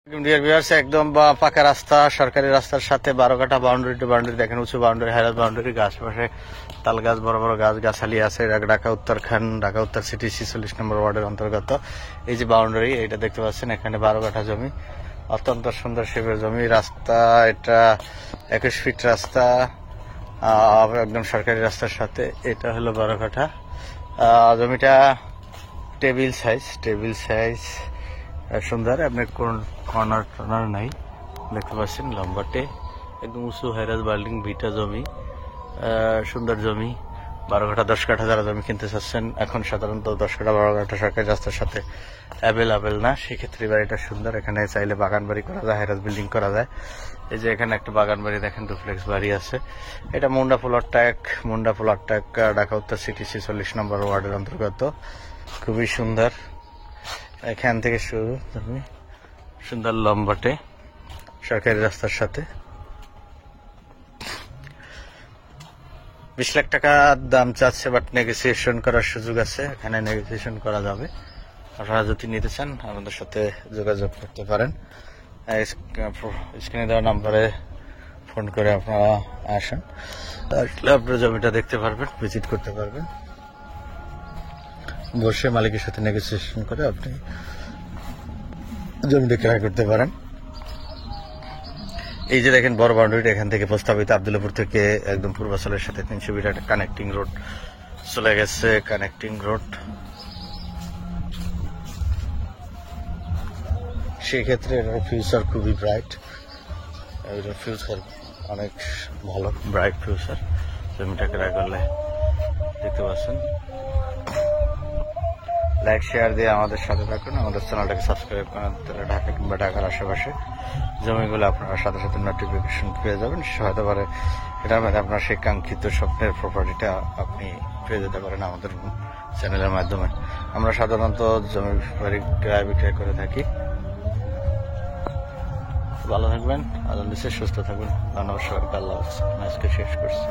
Dear viewers, একদম পাকা রাস্তা, সরকারি রাস্তার সাথে 12 কাঠা বাউন্ডারি টু বাউন্ডারি। দেখেন উঁচু বাউন্ডারি, হাইরাস বাউন্ডারি, আশেপাশে তাল গাছ, বড় বড় গাছ গাছালি আছে। ঢাকা উত্তরখান, ঢাকা উত্তর সিটি 46 নম্বর ওয়ার্ডের অন্তর্গত এই যে বাউন্ডারি, এটা দেখতে পাচ্ছেন। এখানে 12 কাঠা জমি, অত্যন্ত সুন্দর শেপের জমি। রাস্তা এটা 21 ফিট রাস্তা, একদম সরকারি রাস্তার সাথে। এটা হলো 12 কাঠা জমিটা। টেবিল সাইজ সুন্দর। আপনার কোন কর্নার টর্নার নাই, দেখতে পাচ্ছেন। লম্বাটে একদম উঁচু হাইরাস বিল্ডিং, ভিটা জমি, সুন্দর জমি। 12 কাঠা 10 কাঠা যারা জমি কিনতে চাচ্ছেন, এখন সাধারণত 10 কাঠা 12 কাঠা সরকারি রাস্তার সাথে অ্যাভেলেবেল না, সেক্ষেত্রে বাড়িটা সুন্দর। এখানে চাইলে বাগান বাড়ি করা যায়, হাইরাস বিল্ডিং করা যায়। এই যে এখানে একটা বাগান বাড়ি দেখেন, ডুপ্লেক্স বাড়ি আছে। এটা মুন্ডা ফ্লোর ট্যাক, ঢাকা উত্তর সিটি 46 নম্বর ওয়ার্ডের অন্তর্গত। খুবই সুন্দর। এখান থেকে শুরু, সুন্দর লম্বাটে সরকারি রাস্তার সাথে। 20 লাখ টাকা দাম চাচ্ছে, বাট নেগোসিয়েশন করার সুযোগ আছে। এখানে নেগোসিয়েশন করা যাবে। আপনারা যদি নিতে চান আমাদের সাথে যোগাযোগ করতে পারেন। স্ক্রিনে দেওয়া নাম্বারে ফোন করে আপনারা আসেন, আসলে আপনারা জমিটা দেখতে পারবেন, ভিজিট করতে পারবেন। বসে মালিকের সাথে নেগোসিয়েশন করে আপনি জমিটা ক্রয় করতে পারেন। এই যে দেখেন বড় বাউন্ডারিটা, এখান থেকে প্রস্তাবিত আব্দুল্লাপুর থেকে একদম পূর্বাচলের সাথে 300 মিটার কানেক্টিং রোড চলে গেছে। কানেক্টিং রোড, সেক্ষেত্রে এটার ফিউচার খুবই ব্রাইট। এটার ফিউচার অনেক ভালো, ব্রাইট ফিউচার। জমিটা ক্রয় করলে দেখতে পাচ্ছেন। লাইক শেয়ার দিয়ে আমাদের সাথে থাকুন, আমাদের চ্যানেলটাকে সাবস্ক্রাইব করেন। তাহলে ঢাকা কিংবা ঢাকার আশেপাশে জমিগুলো আপনারা সাথে সাথে নোটিফিকেশন পেয়ে যাবেন। হতে পারে এটার মধ্যে আপনার সেই কাঙ্ক্ষিত স্বপ্নের প্রপার্টিটা আপনি পেয়ে যেতে পারেন আমাদের চ্যানেলের মাধ্যমে। আমরা সাধারণত জমি বাড়ি ক্রয় বিক্রয় করে থাকি। ভালো থাকবেন, আল্লাহ সুস্থ থাকবেন। ধন্যবাদ সবাইকে। আল্লাহ আজকে শেষ করছি।